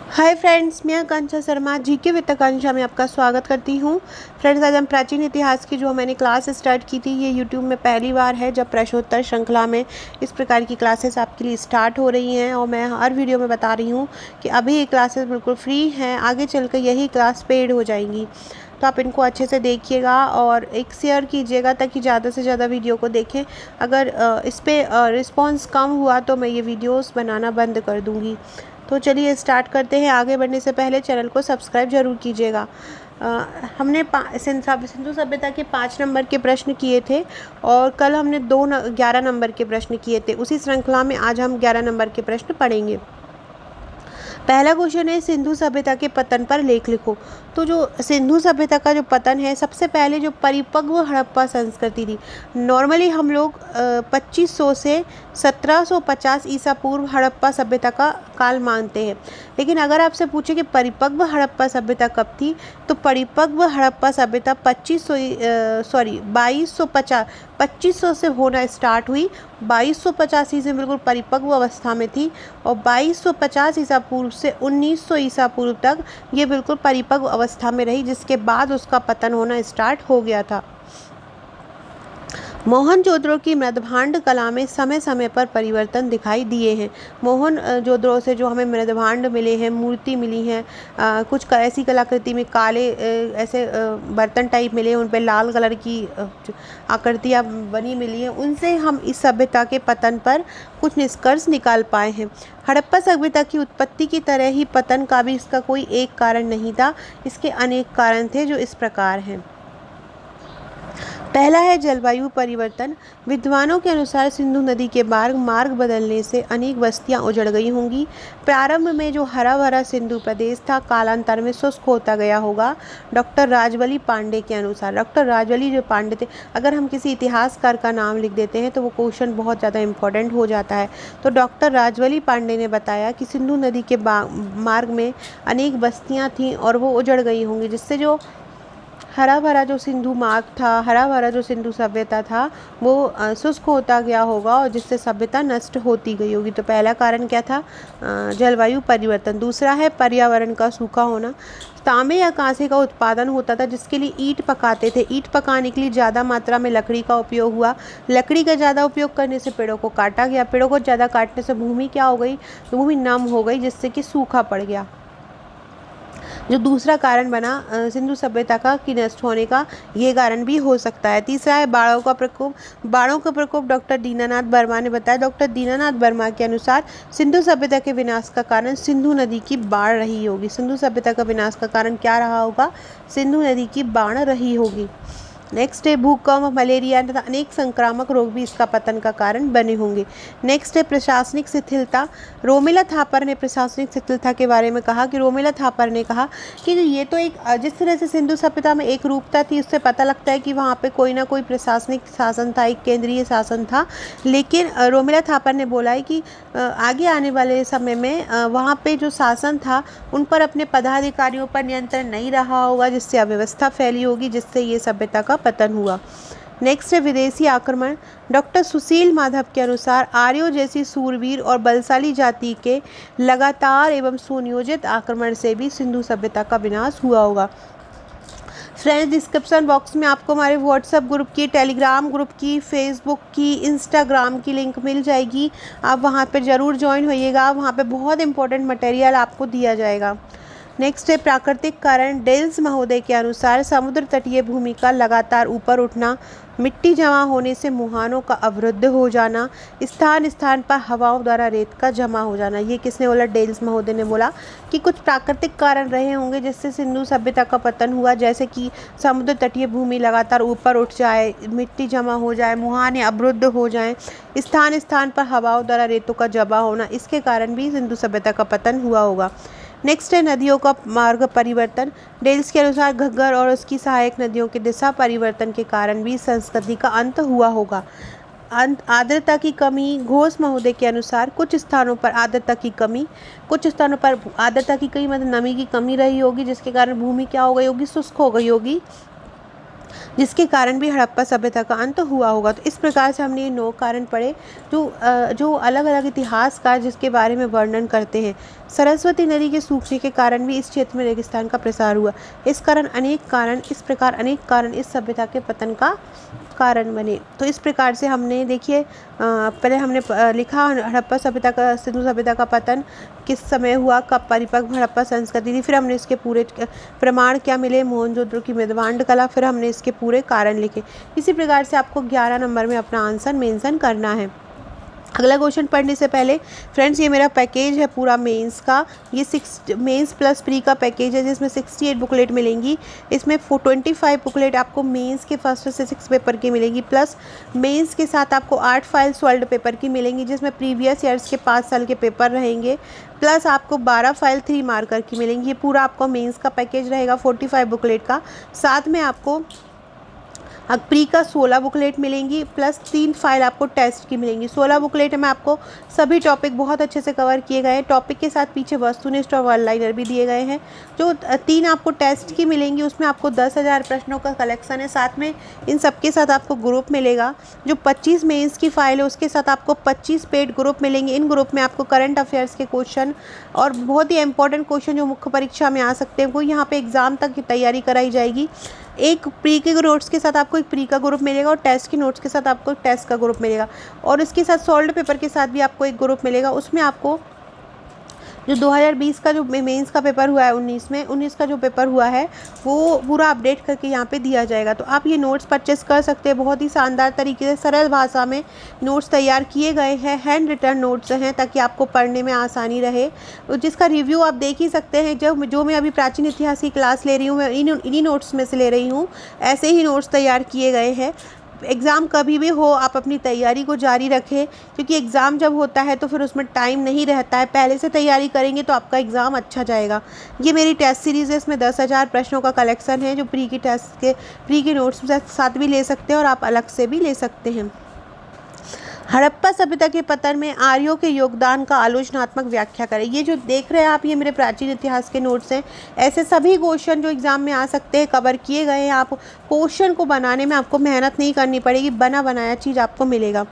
Hi friends, मैं आकांक्षा Sharma GK with आकांक्षा में आपका स्वागत करती हूँ। फ्रेंड्स, आज हम प्राचीन इतिहास की जो मैंने क्लास स्टार्ट की थी, ये यूट्यूब में पहली बार है जब प्रश्नोत्तर श्रृंखला में इस प्रकार की क्लासेस आपके लिए स्टार्ट हो रही हैं। और मैं हर वीडियो में बता रही हूँ कि अभी ये क्लासेस बिल्कुल फ्री हैं, आगे चलकर यही क्लास पेड हो जाएंगी। तो आप इनको अच्छे से देखिएगा और एक शेयर कीजिएगा ताकि ज़्यादा से ज़्यादा वीडियो को देखें। अगर इस पर रिस्पॉन्स कम हुआ तो मैं ये वीडियोस बनाना बंद कर दूँगी। तो चलिए स्टार्ट करते हैं। आगे बढ़ने से पहले चैनल को सब्सक्राइब जरूर कीजिएगा। हमने सिंधु सभ्यता के 5 नंबर के प्रश्न किए थे और कल हमने 11 नंबर के प्रश्न किए थे। उसी श्रृंखला में आज हम 11 नंबर के प्रश्न पढ़ेंगे। पहला क्वेश्चन है, सिंधु सभ्यता के पतन पर लेख लिखो। तो जो सिंधु सभ्यता का जो पतन है, सबसे पहले जो परिपक्व हड़प्पा संस्कृति थी, नॉर्मली हम लोग 2500 से 1750 ईसा पूर्व हड़प्पा सभ्यता का काल मानते हैं। लेकिन अगर आपसे पूछे कि परिपक्व हड़प्पा सभ्यता कब थी, तो परिपक्व हड़प्पा सभ्यता 2250 से होना स्टार्ट हुई। 2250 से बिल्कुल परिपक्व अवस्था में थी और 2250 ईसा पूर्व से 1900 ईसा पूर्व तक ये बिल्कुल परिपक्व अवस्था में रही, जिसके बाद उसका पतन होना स्टार्ट हो गया था। मोहनजोदड़ो की मृदभांड कला में समय समय पर परिवर्तन दिखाई दिए हैं। मोहनजोदड़ो से जो हमें मृदभांड मिले हैं, मूर्ति मिली हैं, कुछ ऐसी कलाकृति में काले ऐसे बर्तन टाइप मिले हैं, उन पर लाल कलर की आकृतियाँ बनी मिली हैं। उनसे हम इस सभ्यता के पतन पर कुछ निष्कर्ष निकाल पाए हैं। हड़प्पा सभ्यता की उत्पत्ति की तरह ही पतन का भी इसका कोई एक कारण नहीं था, इसके अनेक कारण थे जो इस प्रकार हैं। पहला है जलवायु परिवर्तन। विद्वानों के अनुसार सिंधु नदी के मार्ग बदलने से अनेक बस्तियां उजड़ गई होंगी। प्रारंभ में जो हरा भरा सिंधु प्रदेश था, कालांतर में शुष्क होता गया होगा। डॉक्टर राजवली पांडे के अनुसार, डॉक्टर राजवली जो पांडे थे, अगर हम किसी इतिहासकार का नाम लिख देते हैं तो वो क्वेश्चन बहुत ज़्यादा इंपॉर्टेंट हो जाता है। तो डॉक्टर राजवली पांडे ने बताया कि सिंधु नदी के मार्ग में अनेक बस्तियाँ थीं और वो उजड़ गई होंगी, जिससे जो हरा भरा जो सिंधु मार्ग था, हरा भरा जो सिंधु सभ्यता था, वो शुष्क होता गया होगा और जिससे सभ्यता नष्ट होती गई होगी। तो पहला कारण क्या था? जलवायु परिवर्तन। दूसरा है पर्यावरण का सूखा होना। तांबे या कांसे का उत्पादन होता था, जिसके लिए ईंट पकाते थे। ईंट पकाने के लिए ज़्यादा मात्रा में लकड़ी का उपयोग हुआ। लकड़ी का ज़्यादा उपयोग करने से पेड़ों को काटा गया। पेड़ों को ज़्यादा काटने से भूमि क्या हो गई? भूमि नम हो गई, जिससे कि सूखा पड़ गया, जो दूसरा कारण बना सिंधु सभ्यता का कि नष्ट होने का। ये कारण भी हो सकता है। तीसरा है बाढ़ों का प्रकोप। बाढ़ों का प्रकोप डॉक्टर दीनानाथ वर्मा ने बताया। डॉक्टर दीनानाथ वर्मा के अनुसार सिंधु सभ्यता के विनाश का कारण सिंधु नदी की बाढ़ रही होगी। सिंधु सभ्यता का विनाश का कारण क्या रहा होगा? सिंधु नदी की बाढ़ रही होगी। नेक्स्ट है भूकंप, मलेरिया तथा अनेक संक्रामक रोग भी इसका पतन का कारण बने होंगे। नेक्स्ट है प्रशासनिक शिथिलता। रोमिला थापर ने प्रशासनिक शिथिलता के बारे में कहा कि रोमिला थापर ने कहा कि ये तो एक जिस तरह से सिंधु सभ्यता में एक रूपता थी, उससे पता लगता है कि वहाँ पे कोई ना कोई प्रशासनिक शासन था, एक केंद्रीय शासन था। लेकिन रोमिला थापर ने बोला है कि आगे आने वाले समय में वहाँ पे जो शासन था, उन पर अपने पदाधिकारियों पर नियंत्रण नहीं रहा होगा, जिससे अव्यवस्था फैली होगी, जिससे ये सभ्यता का पतन हुआ। नेक्स्ट है विदेशी आक्रमण। डॉक्टर सुशील माधव के अनुसार आर्यों जैसी सूरवीर और बलशाली जाति के लगातार एवं सुनियोजित आक्रमण से भी सिंधु सभ्यता का विनाश हुआ होगा। फ्रेंड्स, डिस्क्रिप्शन बॉक्स में आपको हमारे व्हाट्सएप ग्रुप की, टेलीग्राम ग्रुप की, फेसबुक की, इंस्टाग्राम की लिंक मिल जाएगी। आप वहाँ पर ज़रूर ज्वाइन होइएगा। वहाँ पे बहुत इंपॉर्टेंट मटेरियल आपको दिया जाएगा। नेक्स्ट है प्राकृतिक कारण। डेल्स महोदय के अनुसार समुद्र तटीय भूमि का लगातार ऊपर उठना, मिट्टी जमा होने से मुहानों का अवरुद्ध हो जाना, स्थान स्थान पर हवाओं द्वारा रेत का जमा हो जाना। ये किसने बोला? डेल्स महोदय ने बोला कि कुछ प्राकृतिक कारण रहे होंगे जिससे सिंधु सभ्यता का पतन हुआ, जैसे कि समुद्र तटीय भूमि लगातार ऊपर उठ जाए, मिट्टी जमा हो जाए, मुहाने अवरुद्ध हो जाएं, स्थान स्थान पर हवाओं द्वारा रेतों का जमा होना, इसके कारण भी सिंधु सभ्यता का पतन हुआ होगा। नेक्स्ट है नदियों का मार्ग परिवर्तन। डेल्स के अनुसार घग्गर और उसकी सहायक नदियों के दिशा परिवर्तन के कारण भी संस्कृति का अंत हुआ होगा। आर्द्रता की कमी। घोष महोदय के अनुसार कुछ स्थानों पर आर्द्रता की कमी, मतलब नमी की कमी रही होगी, जिसके कारण भूमि क्या हो गई होगी? शुष्क हो गई होगी, जिसके कारण भी हड़प्पा सभ्यता का अंत हुआ होगा। तो इस प्रकार से हमने ये 9 कारण पढ़े जो अलग अलग इतिहासकार जिसके बारे में वर्णन करते हैं। सरस्वती नदी के सूखने के कारण भी इस क्षेत्र में रेगिस्तान का प्रसार हुआ। इस प्रकार अनेक कारण इस सभ्यता के पतन का कारण बने। तो इस प्रकार से हमने देखिए पहले हमने लिखा हड़प्पा सभ्यता का, सिंधु सभ्यता का पतन किस समय हुआ, कब परिपक्व हड़प्पा संस्कृति थी, फिर हमने इसके पूरे प्रमाण क्या मिले, मोहनजोदड़ो की मृदवांड कला, फिर हमने इसके पूरे कारण लिखे। इसी प्रकार से आपको 11 नंबर में अपना आंसर मेंशन करना है। अगला क्वेश्चन पढ़ने से पहले फ्रेंड्स, ये मेरा पैकेज है पूरा मेंस का। ये 6 मेंस प्लस प्री का पैकेज है जिसमें 68 बुकलेट मिलेंगी। इसमें 25 बुकलेट आपको मेंस के फर्स्ट से 6 पेपर की मिलेंगी, प्लस मेंस के साथ आपको 8 फाइल्स वर्ल्ड पेपर की मिलेंगी जिसमें प्रीवियस ईयर्स के 5 साल के पेपर रहेंगे, प्लस आपको 12 फाइल 3 मार्कर की मिलेंगी। ये पूरा आपको मेंस का पैकेज रहेगा 45 बुकलेट का। साथ में आपको प्री का 16 बुकलेट मिलेंगी, प्लस 3 फाइल आपको टेस्ट की मिलेंगी। 16 बुकलेट में आपको सभी टॉपिक बहुत अच्छे से कवर किए गए हैं। टॉपिक के साथ पीछे वस्तुनिष्ठ और वन लाइनर भी दिए गए हैं। जो 3 आपको टेस्ट की मिलेंगी उसमें आपको 10,000 प्रश्नों का कलेक्शन है। साथ में इन सबके साथ आपको ग्रुप मिलेगा। जो 25 मेंस की फाइल है उसके साथ आपको 25 पेड ग्रुप मिलेंगे। इन ग्रुप में आपको करंट अफेयर्स के क्वेश्चन और बहुत ही इंपॉर्टेंट क्वेश्चन जो मुख्य परीक्षा में आ सकते हैं वो यहाँ पे एग्जाम तक की तैयारी कराई जाएगी। एक प्री के नोट्स के साथ आपको एक प्री का ग्रुप मिलेगा और टेस्ट के नोट्स के साथ आपको टेस्ट का ग्रुप मिलेगा, और इसके साथ सॉल्व पेपर के साथ भी आपको एक ग्रुप मिलेगा। उसमें आपको जो 2020 का जो मेंस का पेपर हुआ है 19 का जो पेपर हुआ है वो पूरा अपडेट करके यहाँ पे दिया जाएगा। तो आप ये नोट्स परचेस कर सकते हैं। बहुत ही शानदार तरीके से सरल भाषा में नोट्स तैयार किए गए हैं, हैंड रिटन नोट्स हैं ताकि आपको पढ़ने में आसानी रहे। तो जिसका रिव्यू आप देख ही सकते हैं। जो मैं अभी प्राचीन इतिहास की क्लास ले रही हूँ मैं इन्हीं नोट्स में से ले रही हूँ। ऐसे ही नोट्स तैयार किए गए हैं। एग्ज़ाम कभी भी हो आप अपनी तैयारी को जारी रखें, क्योंकि एग्ज़ाम जब होता है तो फिर उसमें टाइम नहीं रहता है। पहले से तैयारी करेंगे तो आपका एग्ज़ाम अच्छा जाएगा। ये मेरी टेस्ट सीरीज़ है, इसमें 10,000 प्रश्नों का कलेक्शन है जो प्री के नोट्स के साथ भी ले सकते हैं और आप अलग से भी ले सकते हैं। हड़प्पा सभ्यता के पतन में आर्यों के योगदान का आलोचनात्मक व्याख्या करें। ये जो देख रहे हैं आप, ये मेरे प्राचीन इतिहास के नोट्स हैं। ऐसे सभी क्वेश्चन जो एग्जाम में आ सकते हैं कवर किए गए हैं। आप क्वेश्चन को बनाने में आपको मेहनत नहीं करनी पड़ेगी, बना बनाया चीज़ आपको मिलेगा।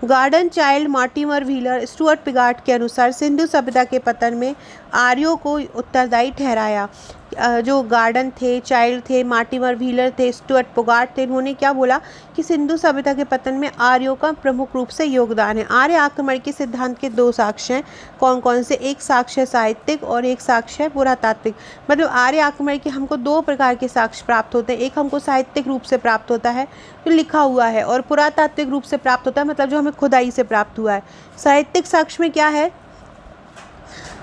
Gordon Childe Mortimer Wheeler Stuart Piggott के अनुसार सिंधु सभ्यता के पतन में आर्यों को उत्तरदायी ठहराया। जो गार्डन थे, चाइल्ड थे, मॉर्टिमर व्हीलर थे, स्टुअर्ट पिगार्ट थे, उन्होंने क्या बोला कि सिंधु सभ्यता के पतन में आर्यों का प्रमुख रूप से योगदान है। आर्य आक्रमण के सिद्धांत के 2 साक्ष्य हैं। कौन कौन से? एक साक्ष्य साहित्यिक और एक साक्ष्य पुरातात्विक। मतलब आर्य आक्रमण के हमको 2 प्रकार के साक्ष्य प्राप्त होते हैं। एक हमको साहित्यिक रूप से प्राप्त होता है जो लिखा हुआ है, और पुरातात्विक रूप से प्राप्त होता है मतलब जो हमें खुदाई से प्राप्त हुआ है। साहित्यिक साक्ष्य में क्या है?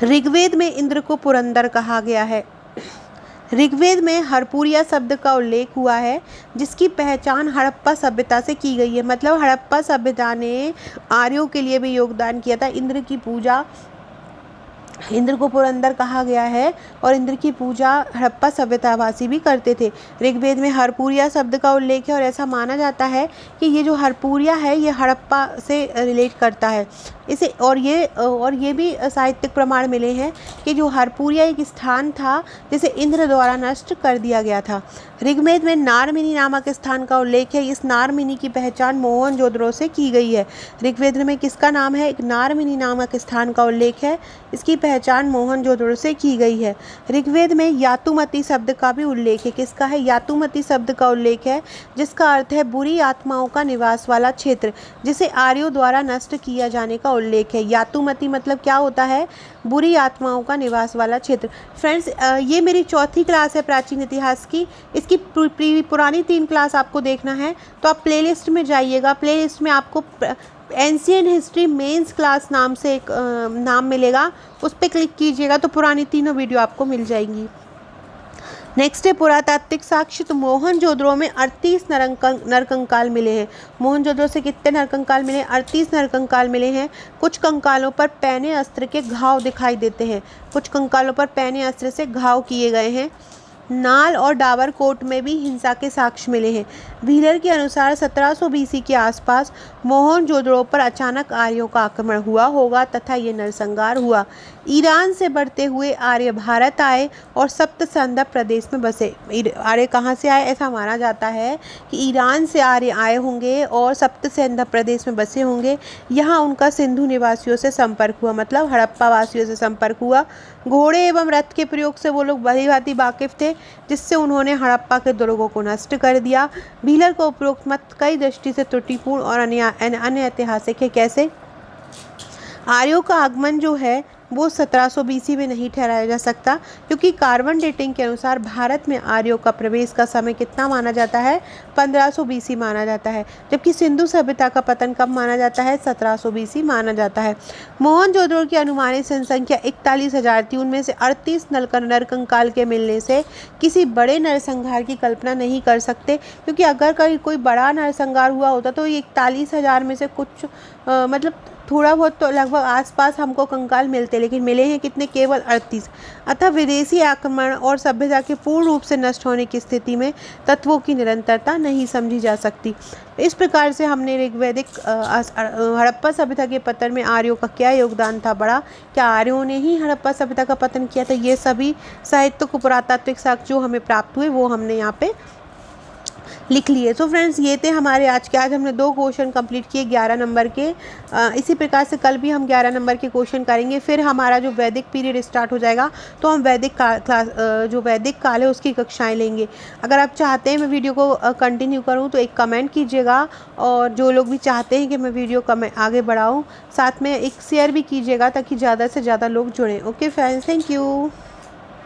ऋग्वेद में इंद्र को पुरंदर कहा गया है। ऋग्वेद में हरपुरिया शब्द का उल्लेख हुआ है जिसकी पहचान हड़प्पा सभ्यता से की गई है। मतलब हड़प्पा सभ्यता ने आर्यों के लिए भी योगदान किया था। इंद्र को पुरंदर कहा गया है और इंद्र की पूजा हड़प्पा सभ्यतावासी भी करते थे। ऋग्वेद में हरपुरिया शब्द का उल्लेख है और ऐसा माना जाता है कि ये जो हरपुरिया है ये हड़प्पा से रिलेट करता है। इसे और ये भी साहित्यिक प्रमाण मिले हैं कि जो हरपुरिया एक स्थान था जिसे इंद्र द्वारा नष्ट कर दिया गया था। ऋग्वेद में नारमिनी नामक स्थान का उल्लेख है। इस नारमिनी की पहचान मोहनजोदड़ो से की गई है। ऋग्वेद में किसका नाम है? एक नारमिनी नामक स्थान का उल्लेख है, इसकी पहचान मोहनजोदड़ो से की गई है। ऋग्वेद में यातुमती शब्द का भी उल्लेख है। किसका है? यातुमती शब्द का उल्लेख है जिसका अर्थ है बुरी आत्माओं का निवास वाला क्षेत्र, जिसे आर्यों द्वारा नष्ट किया जाने का उल्लेख है। यातुमती मतलब क्या होता है? बुरी आत्माओं का निवास वाला क्षेत्र। फ्रेंड्स, ये मेरी चौथी क्लास है प्राचीन इतिहास की। इसकी पुरानी 3 क्लास आपको देखना है तो आप प्लेलिस्ट में जाइएगा। प्लेलिस्ट में आपको एंशिएंट हिस्ट्री मेंस क्लास नाम से एक नाम मिलेगा, उस पर क्लिक कीजिएगा तो पुरानी तीनों वीडियो आपको मिल जाएंगी। नेक्स्ट है पुरातात्विक साक्ष्य। तो मोहनजोदड़ो में 38 नरकंकाल मिले हैं। मोहनजोदड़ो से कितने नरकंकाल मिले? 38 नरकंकाल मिले हैं। कुछ कंकालों पर पैने अस्त्र के घाव दिखाई देते हैं। कुछ कंकालों पर पैने अस्त्र से घाव किए गए हैं। नाल और डावरकोट में भी हिंसा के साक्ष्य मिले हैं। व्हीलर के अनुसार 1700 BC के आसपास मोहनजोदड़ो पर अचानक आर्यों का आक्रमण हुआ होगा तथा ये नरसंहार हुआ। ईरान से बढ़ते हुए आर्य भारत आए और सप्त संधा प्रदेश में बसे। आर्य कहाँ से आए? ऐसा माना जाता है कि ईरान से आर्य आए होंगे और सप्त संधा प्रदेश में बसे होंगे। यहाँ उनका सिंधु निवासियों से संपर्क हुआ, मतलब हड़प्पा वासियों से संपर्क हुआ। घोड़े एवं रथ के प्रयोग से वो लोग भली भांति वाकिफ थे, जिससे उन्होंने हड़प्पा के दुर्गों को नष्ट कर दिया। व्हीलर का उपरोक्त मत कई दृष्टि से त्रुटिपूर्ण और अन्य ऐतिहासिक है। कैसे? आर्यों का आगमन जो है वो 1700 बीसी में नहीं ठहराया जा सकता, क्योंकि कार्बन डेटिंग के अनुसार भारत में आर्यों का प्रवेश का समय कितना माना जाता है? 1500 बीसी माना जाता है, जबकि सिंधु सभ्यता का पतन कब माना जाता है? 1700 बीसी माना जाता है। मोहनजोदड़ो की अनुमानित जनसंख्या 41,000 थी। उनमें से 38 नरकंकाल के मिलने से किसी बड़े नरसंहार की कल्पना नहीं कर सकते, क्योंकि अगर कहीं कोई बड़ा नरसंहार हुआ होता तो 41,000 में से कुछ मतलब थोड़ा बहुत तो लगभग आसपास हमको कंकाल मिलते, लेकिन मिले हैं कितने? केवल 38। अतः विदेशी आक्रमण और सभ्यता के पूर्ण रूप से नष्ट होने की स्थिति में तत्वों की निरंतरता नहीं समझी जा सकती। इस प्रकार से हमने ऋग्वैदिक हड़प्पा सभ्यता के पतन में आर्यों का क्या योगदान था बड़ा, क्या आर्यों ने ही हड़प्पा सभ्यता का पतन किया था, ये सभी साहित्य को पुरातात्विक साक्ष्य जो हमें प्राप्त हुए वो हमने यहाँ पे लिख लिए। सो फ्रेंड्स, ये थे हमारे आज हमने 2 क्वेश्चन कंप्लीट किए 11 नंबर के। इसी प्रकार से कल भी हम 11 नंबर के क्वेश्चन करेंगे। फिर हमारा जो वैदिक पीरियड स्टार्ट हो जाएगा तो हम वैदिक क्लास जो वैदिक काल है उसकी कक्षाएं लेंगे। अगर आप चाहते हैं मैं वीडियो को कंटिन्यू करूँ तो एक कमेंट कीजिएगा, और जो लोग भी चाहते हैं कि मैं वीडियो आगे बढ़ाऊँ साथ में एक शेयर भी कीजिएगा, ताकि ज़्यादा से ज़्यादा लोग जुड़ें। Okay friends, thank you.